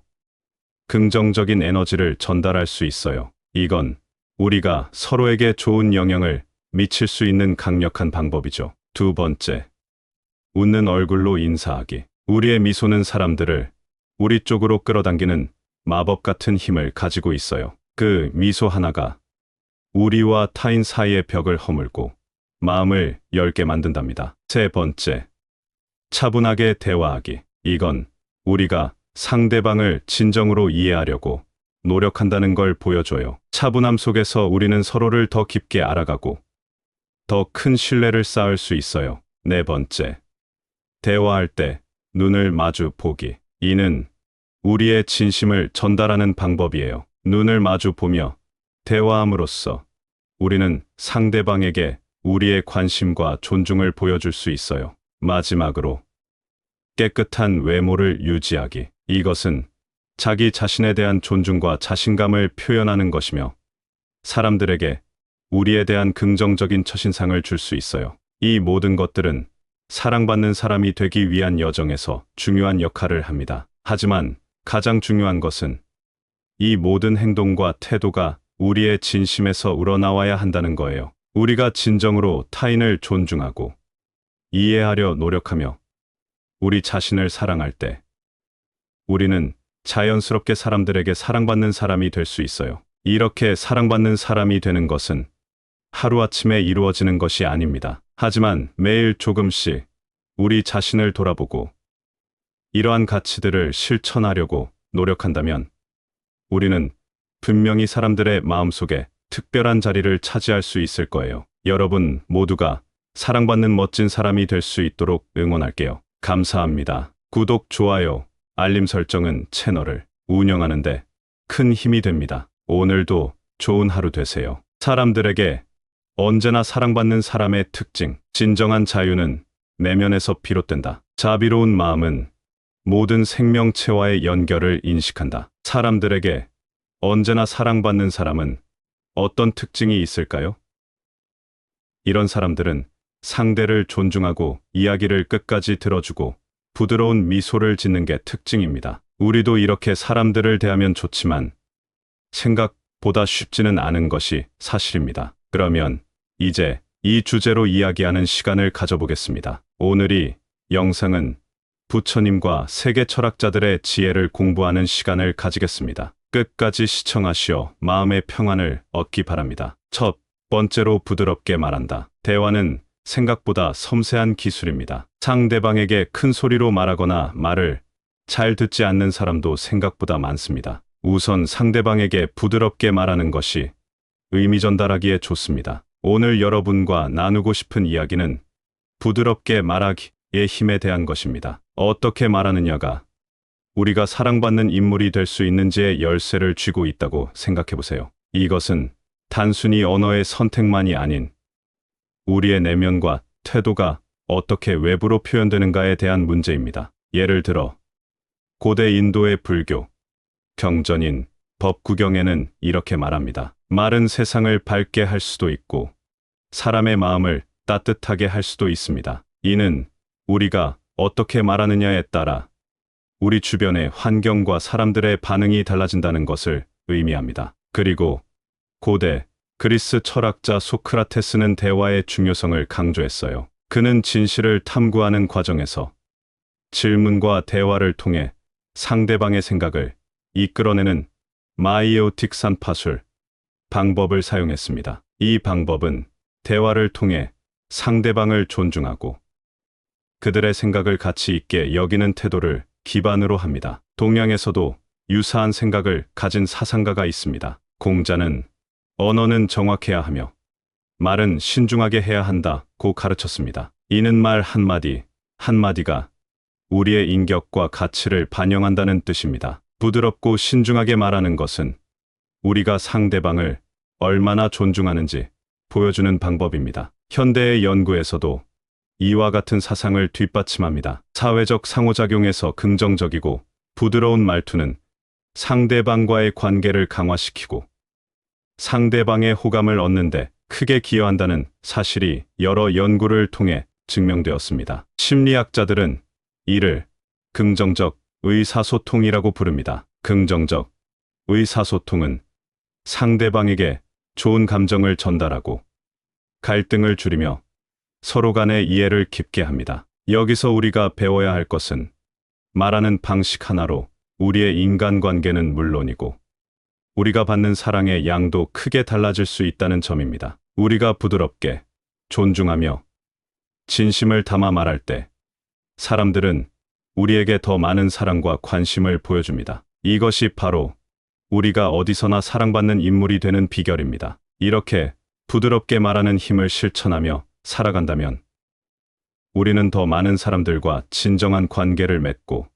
긍정적인 에너지를 전달할 수 있어요. 이건 우리가 서로에게 좋은 영향을 미칠 수 있는 강력한 방법이죠. 두 번째, 웃는 얼굴로 인사하기. 우리의 미소는 사람들을 우리 쪽으로 끌어당기는 마법 같은 힘을 가지고 있어요. 그 미소 하나가 우리와 타인 사이의 벽을 허물고 마음을 열게 만든답니다. 세 번째, 차분하게 대화하기. 이건 우리가 상대방을 진정으로 이해하려고 노력한다는 걸 보여줘요. 차분함 속에서 우리는 서로를 더 깊게 알아가고 더 큰 신뢰를 쌓을 수 있어요. 네 번째, 대화할 때 눈을 마주 보기. 이는 우리의 진심을 전달하는 방법이에요. 눈을 마주 보며 대화함으로써 우리는 상대방에게 우리의 관심과 존중을 보여줄 수 있어요. 마지막으로, 깨끗한 외모를 유지하기. 이것은 자기 자신에 대한 존중과 자신감을 표현하는 것이며 사람들에게 우리에 대한 긍정적인 첫인상을 줄 수 있어요. 이 모든 것들은 사랑받는 사람이 되기 위한 여정에서 중요한 역할을 합니다. 하지만 가장 중요한 것은 이 모든 행동과 태도가 우리의 진심에서 우러나와야 한다는 거예요. 우리가 진정으로 타인을 존중하고 이해하려 노력하며 우리 자신을 사랑할 때 우리는 자연스럽게 사람들에게 사랑받는 사람이 될 수 있어요. 이렇게 사랑받는 사람이 되는 것은 하루아침에 이루어지는 것이 아닙니다. 하지만 매일 조금씩 우리 자신을 돌아보고 이러한 가치들을 실천하려고 노력한다면 우리는 분명히 사람들의 마음속에 특별한 자리를 차지할 수 있을 거예요. 여러분 모두가 사랑받는 멋진 사람이 될 수 있도록 응원할게요. 감사합니다. 구독, 좋아요, 알림 설정은 채널을 운영하는데 큰 힘이 됩니다. 오늘도 좋은 하루 되세요. 사람들에게 언제나 사랑받는 사람의 특징. 진정한 자유는 내면에서 비롯된다. 자비로운 마음은 모든 생명체와의 연결을 인식한다. 사람들에게 언제나 사랑받는 사람은 어떤 특징이 있을까요? 이런 사람들은 상대를 존중하고 이야기를 끝까지 들어주고 부드러운 미소를 짓는 게 특징입니다. 우리도 이렇게 사람들을 대하면 좋지만 생각보다 쉽지는 않은 것이 사실입니다. 그러면 이제 이 주제로 이야기하는 시간을 가져보겠습니다. 오늘이 영상은 부처님과 세계 철학자들의 지혜를 공부하는 시간을 가지겠습니다. 끝까지 시청하시어 마음의 평안을 얻기 바랍니다. 첫 번째로, 부드럽게 말한다. 대화는 생각보다 섬세한 기술입니다. 상대방에게 큰 소리로 말하거나 말을 잘 듣지 않는 사람도 생각보다 많습니다. 우선 상대방에게 부드럽게 말하는 것이 의미 전달하기에 좋습니다. 오늘 여러분과 나누고 싶은 이야기는 부드럽게 말하기의 힘에 대한 것입니다. 어떻게 말하느냐가 우리가 사랑받는 인물이 될 수 있는지의 열쇠를 쥐고 있다고 생각해 보세요. 이것은 단순히 언어의 선택만이 아닌 우리의 내면과 태도가 어떻게 외부로 표현되는가에 대한 문제입니다. 예를 들어 고대 인도의 불교 경전인 법구경에는 이렇게 말합니다. 말은 세상을 밝게 할 수도 있고 사람의 마음을 따뜻하게 할 수도 있습니다. 이는 우리가 어떻게 말하느냐에 따라 우리 주변의 환경과 사람들의 반응이 달라진다는 것을 의미합니다. 그리고 고대 그리스 철학자 소크라테스는 대화의 중요성을 강조했어요. 그는 진실을 탐구하는 과정에서 질문과 대화를 통해 상대방의 생각을 이끌어내는 마이에오틱 산파술 방법을 사용했습니다. 이 방법은 대화를 통해 상대방을 존중하고 그들의 생각을 가치 있게 여기는 태도를 기반으로 합니다. 동양에서도 유사한 생각을 가진 사상가가 있습니다. 공자는 언어는 정확해야 하며 말은 신중하게 해야 한다고 가르쳤습니다. 이는 말 한마디 한마디가 우리의 인격과 가치를 반영한다는 뜻입니다. 부드럽고 신중하게 말하는 것은 우리가 상대방을 얼마나 존중하는지 보여주는 방법입니다. 현대의 연구에서도 이와 같은 사상을 뒷받침합니다. 사회적 상호작용에서 긍정적이고 부드러운 말투는 상대방과의 관계를 강화시키고 상대방의 호감을 얻는데 크게 기여한다는 사실이 여러 연구를 통해 증명되었습니다. 심리학자들은 이를 긍정적 의사소통이라고 부릅니다. 긍정적 의사소통은 상대방에게 좋은 감정을 전달하고 갈등을 줄이며 서로 간의 이해를 깊게 합니다. 여기서 우리가 배워야 할 것은 말하는 방식 하나로 우리의 인간관계는 물론이고 우리가 받는 사랑의 양도 크게 달라질 수 있다는 점입니다. 우리가 부드럽게 존중하며 진심을 담아 말할 때 사람들은 우리에게 더 많은 사랑과 관심을 보여줍니다. 이것이 바로 우리가 어디서나 사랑받는 인물이 되는 비결입니다. 이렇게 부드럽게 말하는 힘을 실천하며 살아간다면 우리는 더 많은 사람들과 진정한 관계를 맺고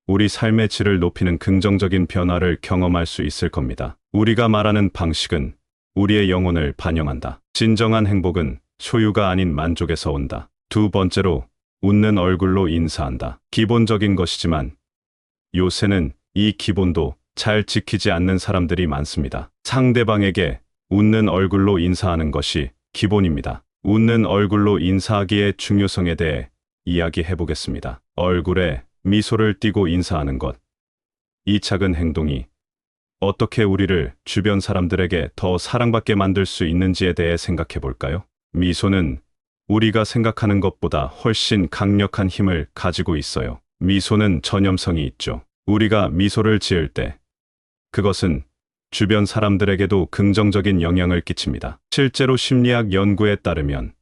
우리 삶의 질을 높이는 긍정적인 변화를 경험할 수 있을 겁니다. 우리가 말하는 방식은 우리의 영혼을 반영한다. 진정한 행복은 소유가 아닌 만족에서 온다. 두 번째로, 웃는 얼굴로 인사한다. 기본적인 것이지만 요새는 이 기본도 잘 지키지 않는 사람들이 많습니다. 상대방에게 웃는 얼굴로 인사하는 것이 기본입니다. 웃는 얼굴로 인사하기의 중요성에 대해 이야기해 보겠습니다. 얼굴에 미소를 띠고 인사하는 것. 이 작은 행동이 어떻게 우리를 주변 사람들에게 더 사랑받게 만들 수 있는지에 대해 생각해 볼까요? 미소는 우리가 생각하는 것보다 훨씬 강력한 힘을 가지고 있어요. 미소는 전염성이 있죠. 우리가 미소를 지을 때 그것은 주변 사람들에게도 긍정적인 영향을 끼칩니다. 실제로 심리학 연구에 따르면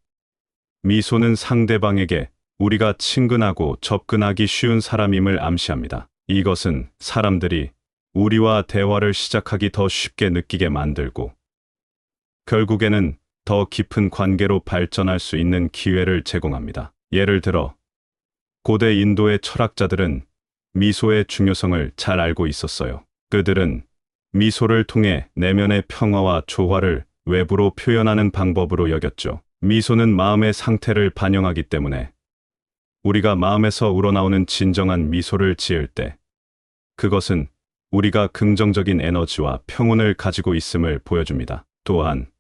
미소는 상대방에게 우리가 친근하고 접근하기 쉬운 사람임을 암시합니다. 이것은 사람들이 우리와 대화를 시작하기 더 쉽게 느끼게 만들고 결국에는 더 깊은 관계로 발전할 수 있는 기회를 제공합니다. 예를 들어 고대 인도의 철학자들은 미소의 중요성을 잘 알고 있었어요. 그들은 미소를 통해 내면의 평화와 조화를 외부로 표현하는 방법으로 여겼죠. 미소는 마음의 상태를 반영하기 때문에 우리가 마음에서 우러나오는 진정한 미소를 지을 때 그것은 우리가 긍정적인 에너지와 평온을 가지고 있음을 보여줍니다. 또한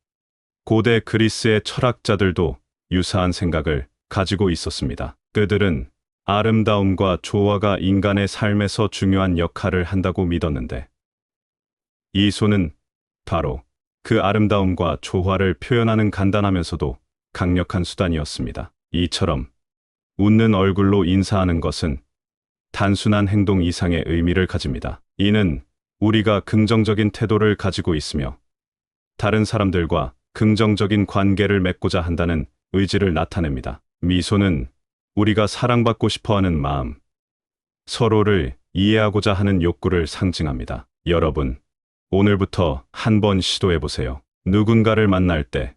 고대 그리스의 철학자들도 유사한 생각을 가지고 있었습니다. 그들은 아름다움과 조화가 인간의 삶에서 중요한 역할을 한다고 믿었는데 이 소는 바로 그 아름다움과 조화를 표현하는 간단하면서도 강력한 수단이었습니다. 이처럼 웃는 얼굴로 인사하는 것은 단순한 행동 이상의 의미를 가집니다. 이는 우리가 긍정적인 태도를 가지고 있으며 다른 사람들과 긍정적인 관계를 맺고자 한다는 의지를 나타냅니다. 미소는 우리가 사랑받고 싶어하는 마음, 서로를 이해하고자 하는 욕구를 상징합니다. 여러분, 오늘부터 한번 시도해 보세요. 누군가를 만날 때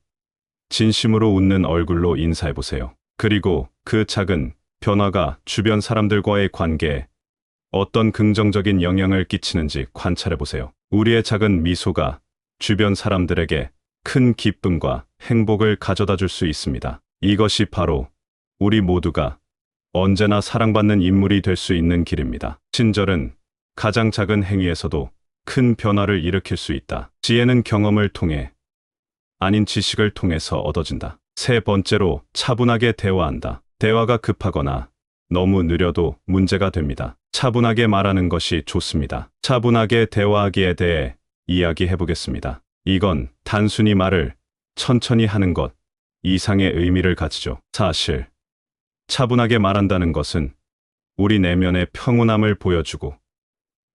진심으로 웃는 얼굴로 인사해 보세요. 그리고 그 작은 변화가 주변 사람들과의 관계에 어떤 긍정적인 영향을 끼치는지 관찰해 보세요. 우리의 작은 미소가 주변 사람들에게 큰 기쁨과 행복을 가져다 줄 수 있습니다. 이것이 바로 우리 모두가 언제나 사랑받는 인물이 될 수 있는 길입니다. 친절은 가장 작은 행위에서도 큰 변화를 일으킬 수 있다. 지혜는 경험을 통해 아닌 지식을 통해서 얻어진다. 세 번째로, 차분하게 대화한다. 대화가 급하거나 너무 느려도 문제가 됩니다. 차분하게 말하는 것이 좋습니다. 차분하게 대화하기에 대해 이야기해 보겠습니다. 이건 단순히 말을 천천히 하는 것 이상의 의미를 가지죠. 사실 차분하게 말한다는 것은 우리 내면의 평온함을 보여주고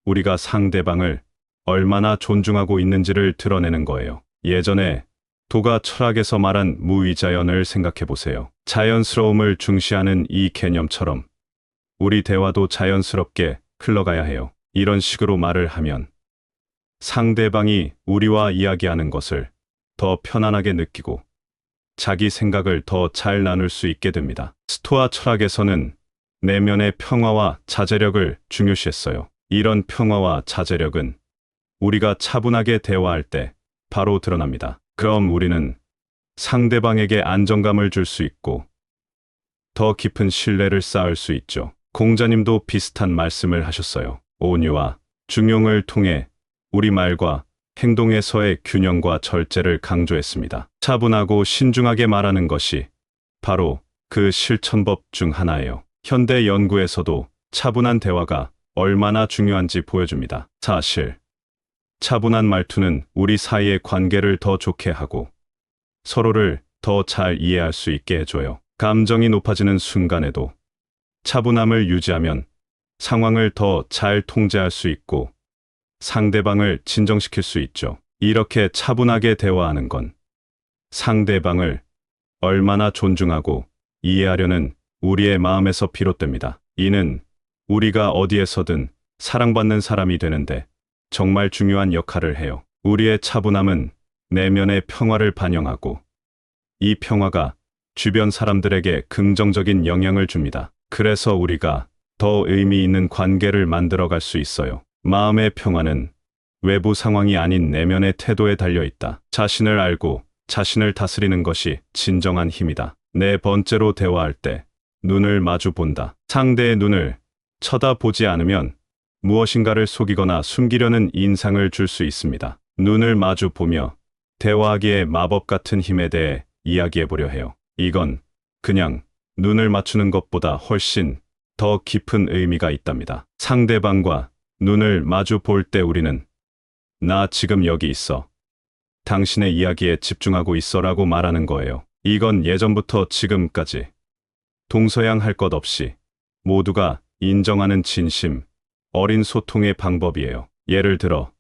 우리가 상대방을 얼마나 존중하고 있는지를 드러내는 거예요. 예전에 도가 철학에서 말한 무위자연을 생각해 보세요. 자연스러움을 중시하는 이 개념처럼 우리 대화도 자연스럽게 흘러가야 해요. 이런 식으로 말을 하면 상대방이 우리와 이야기하는 것을 더 편안하게 느끼고 자기 생각을 더 잘 나눌 수 있게 됩니다. 스토아 철학에서는 내면의 평화와 자제력을 중요시했어요. 이런 평화와 자제력은 우리가 차분하게 대화할 때 바로 드러납니다. 그럼 우리는 상대방에게 안정감을 줄 수 있고 더 깊은 신뢰를 쌓을 수 있죠. 공자님도 비슷한 말씀을 하셨어요. 온유와 중용을 통해 우리 말과 행동에서의 균형과 절제를 강조했습니다. 차분하고 신중하게 말하는 것이 바로 그 실천법 중 하나예요. 현대 연구에서도 차분한 대화가 얼마나 중요한지 보여줍니다. 사실 차분한 말투는 우리 사이의 관계를 더 좋게 하고 서로를 더 잘 이해할 수 있게 해줘요. 감정이 높아지는 순간에도 차분함을 유지하면 상황을 더 잘 통제할 수 있고 상대방을 진정시킬 수 있죠. 이렇게 차분하게 대화하는 건 상대방을 얼마나 존중하고 이해하려는 우리의 마음에서 비롯됩니다. 이는 우리가 어디에서든 사랑받는 사람이 되는데 정말 중요한 역할을 해요. 우리의 차분함은 내면의 평화를 반영하고 이 평화가 주변 사람들에게 긍정적인 영향을 줍니다. 그래서 우리가 더 의미 있는 관계를 만들어갈 수 있어요. 마음의 평화는 외부 상황이 아닌 내면의 태도에 달려 있다. 자신을 알고 자신을 다스리는 것이 진정한 힘이다. 네 번째로 대화할 때 눈을 마주 본다. 상대의 눈을 쳐다보지 않으면 무엇인가를 속이거나 숨기려는 인상을 줄 수 있습니다. 눈을 마주 보며 대화하기에 마법 같은 힘에 대해 이야기해 보려 해요. 이건 그냥 눈을 맞추는 것보다 훨씬 더 깊은 의미가 있답니다. 상대방과 눈을 마주 볼 때 우리는 나 지금 여기 있어. 당신의 이야기에 집중하고 있어라고 말하는 거예요. 이건 예전부터 지금까지 동서양할 것 없이 모두가 인정하는 진심, 어린 소통의 방법이에요. 예를 들어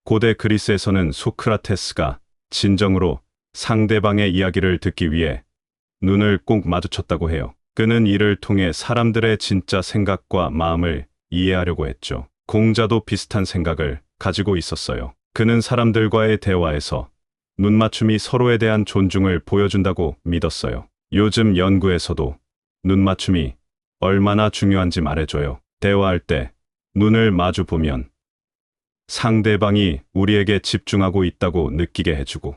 고대 그리스에서는 소크라테스가 진정으로 상대방의 이야기를 듣기 위해 눈을 꼭 마주쳤다고 해요. 그는 이를 통해 사람들의 진짜 생각과 마음을 이해하려고 했죠. 공자도 비슷한 생각을 가지고 있었어요. 그는 사람들과의 대화에서 눈맞춤이 서로에 대한 존중을 보여준다고 믿었어요. 요즘 연구에서도 눈맞춤이 얼마나 중요한지 말해줘요. 대화할 때 눈을 마주 보면 상대방이 우리에게 집중하고 있다고 느끼게 해주고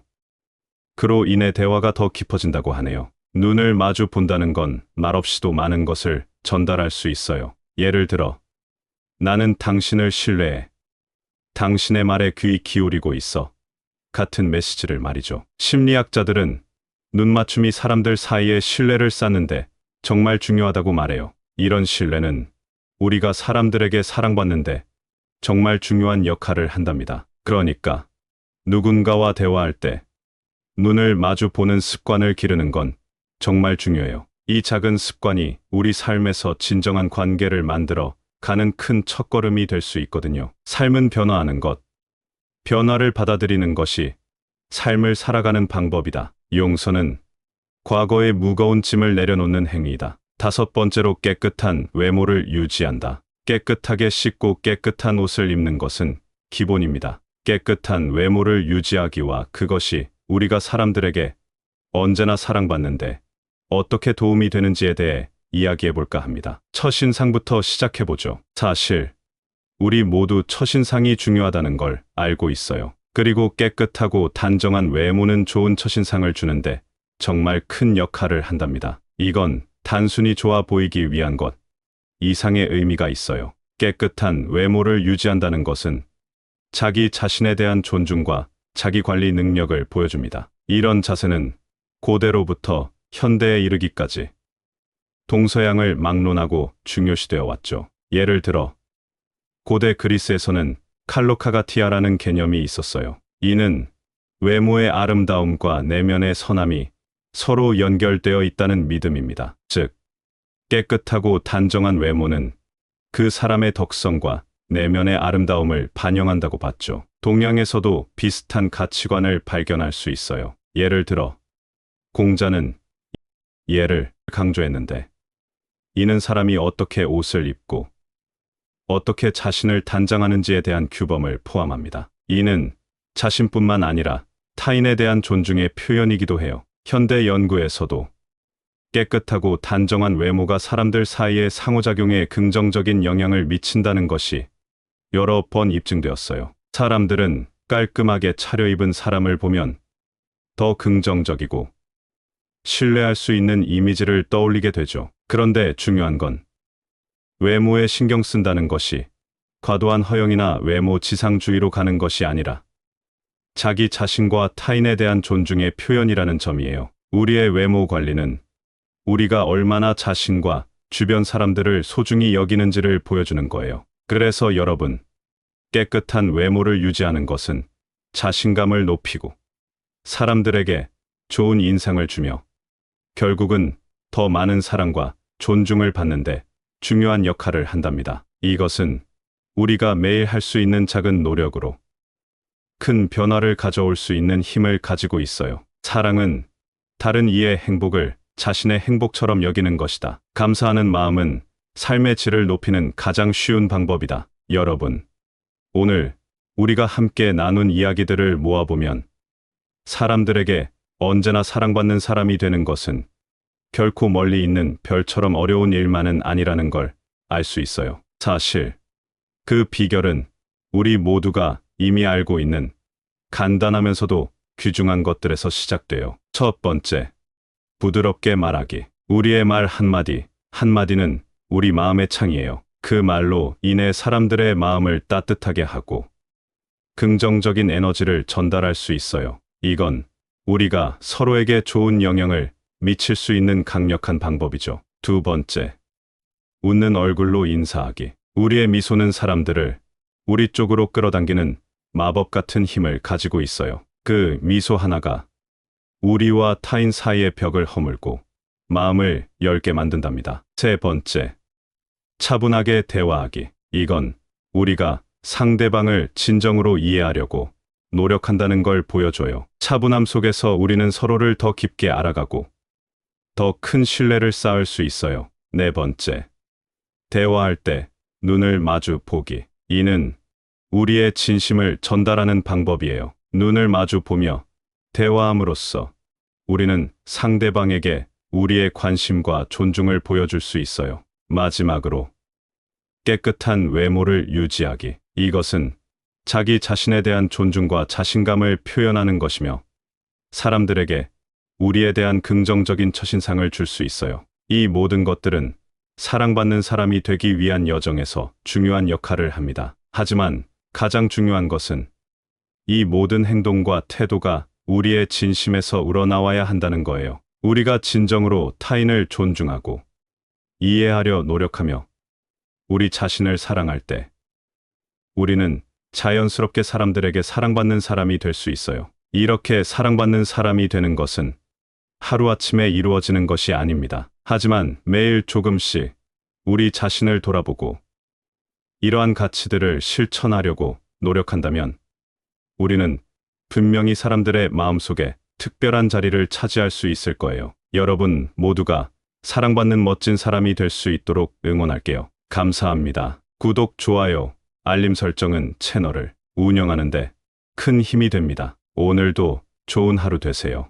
그로 인해 대화가 더 깊어진다고 하네요. 눈을 마주 본다는 건 말없이도 많은 것을 전달할 수 있어요. 예를 들어 나는 당신을 신뢰해. 당신의 말에 귀 기울이고 있어. 같은 메시지를 말이죠. 심리학자들은 눈맞춤이 사람들 사이에 신뢰를 쌓는데 정말 중요하다고 말해요. 이런 신뢰는 우리가 사람들에게 사랑받는데 정말 중요한 역할을 한답니다. 그러니까 누군가와 대화할 때 눈을 마주 보는 습관을 기르는 건 정말 중요해요. 이 작은 습관이 우리 삶에서 진정한 관계를 만들어 가는 큰 첫걸음이 될 수 있거든요. 삶은 변화하는 것, 변화를 받아들이는 것이 삶을 살아가는 방법이다. 용서는 과거의 무거운 짐을 내려놓는 행위이다. 다섯 번째로 깨끗한 외모를 유지한다. 깨끗하게 씻고 깨끗한 옷을 입는 것은 기본입니다. 깨끗한 외모를 유지하기와 그것이 우리가 사람들에게 언제나 사랑받는데 어떻게 도움이 되는지에 대해 이야기해 볼까 합니다. 첫인상부터 시작해 보죠. 사실 우리 모두 첫인상이 중요하다는 걸 알고 있어요. 그리고 깨끗하고 단정한 외모는 좋은 첫인상을 주는데 정말 큰 역할을 한답니다. 이건 단순히 좋아 보이기 위한 것 이상의 의미가 있어요. 깨끗한 외모를 유지한다는 것은 자기 자신에 대한 존중과 자기 관리 능력을 보여줍니다. 이런 자세는 고대로부터 현대에 이르기까지 동서양을 막론하고 중요시되어 왔죠. 예를 들어 고대 그리스에서는 칼로카가티아라는 개념이 있었어요. 이는 외모의 아름다움과 내면의 선함이 서로 연결되어 있다는 믿음입니다. 즉, 깨끗하고 단정한 외모는 그 사람의 덕성과 내면의 아름다움을 반영한다고 봤죠. 동양에서도 비슷한 가치관을 발견할 수 있어요. 예를 들어 공자는 예를 강조했는데 이는 사람이 어떻게 옷을 입고 어떻게 자신을 단장하는지에 대한 규범을 포함합니다. 이는 자신뿐만 아니라 타인에 대한 존중의 표현이기도 해요. 현대 연구에서도 깨끗하고 단정한 외모가 사람들 사이의 상호작용에 긍정적인 영향을 미친다는 것이 여러 번 입증되었어요. 사람들은 깔끔하게 차려입은 사람을 보면 더 긍정적이고 신뢰할 수 있는 이미지를 떠올리게 되죠. 그런데 중요한 건 외모에 신경 쓴다는 것이 과도한 허영이나 외모 지상주의로 가는 것이 아니라 자기 자신과 타인에 대한 존중의 표현이라는 점이에요. 우리의 외모 관리는 우리가 얼마나 자신과 주변 사람들을 소중히 여기는지를 보여주는 거예요. 그래서 여러분, 깨끗한 외모를 유지하는 것은 자신감을 높이고 사람들에게 좋은 인상을 주며 결국은 더 많은 사랑과 존중을 받는데 중요한 역할을 한답니다. 이것은 우리가 매일 할 수 있는 작은 노력으로 큰 변화를 가져올 수 있는 힘을 가지고 있어요. 사랑은 다른 이의 행복을 자신의 행복처럼 여기는 것이다. 감사하는 마음은 삶의 질을 높이는 가장 쉬운 방법이다. 여러분, 오늘 우리가 함께 나눈 이야기들을 모아보면 사람들에게 언제나 사랑받는 사람이 되는 것은 결코 멀리 있는 별처럼 어려운 일만은 아니라는 걸 알 수 있어요. 사실 그 비결은 우리 모두가 이미 알고 있는 간단하면서도 귀중한 것들에서 시작돼요. 첫 번째, 부드럽게 말하기. 우리의 말 한마디, 한마디는 우리 마음의 창이에요. 그 말로 인해 사람들의 마음을 따뜻하게 하고 긍정적인 에너지를 전달할 수 있어요. 이건 우리가 서로에게 좋은 영향을 미칠 수 있는 강력한 방법이죠. 두 번째, 웃는 얼굴로 인사하기. 우리의 미소는 사람들을 우리 쪽으로 끌어당기는 마법 같은 힘을 가지고 있어요. 그 미소 하나가 우리와 타인 사이의 벽을 허물고 마음을 엷게 만든답니다. 세 번째, 차분하게 대화하기. 이건 우리가 상대방을 진정으로 이해하려고 노력한다는 걸 보여줘요. 차분함 속에서 우리는 서로를 더 깊게 알아가고 더 큰 신뢰를 쌓을 수 있어요. 네 번째, 대화할 때 눈을 마주 보기. 이는 우리의 진심을 전달하는 방법이에요. 눈을 마주 보며 대화함으로써 우리는 상대방에게 우리의 관심과 존중을 보여줄 수 있어요. 마지막으로, 깨끗한 외모를 유지하기. 이것은 자기 자신에 대한 존중과 자신감을 표현하는 것이며 사람들에게 우리에 대한 긍정적인 첫인상을 줄 수 있어요. 이 모든 것들은 사랑받는 사람이 되기 위한 여정에서 중요한 역할을 합니다. 하지만 가장 중요한 것은 이 모든 행동과 태도가 우리의 진심에서 우러나와야 한다는 거예요. 우리가 진정으로 타인을 존중하고 이해하려 노력하며 우리 자신을 사랑할 때 우리는 자연스럽게 사람들에게 사랑받는 사람이 될 수 있어요. 이렇게 사랑받는 사람이 되는 것은 하루아침에 이루어지는 것이 아닙니다. 하지만 매일 조금씩 우리 자신을 돌아보고 이러한 가치들을 실천하려고 노력한다면 우리는 분명히 사람들의 마음속에 특별한 자리를 차지할 수 있을 거예요. 여러분 모두가 사랑받는 멋진 사람이 될 수 있도록 응원할게요. 감사합니다. 구독, 좋아요, 알림 설정은 채널을 운영하는데 큰 힘이 됩니다. 오늘도 좋은 하루 되세요.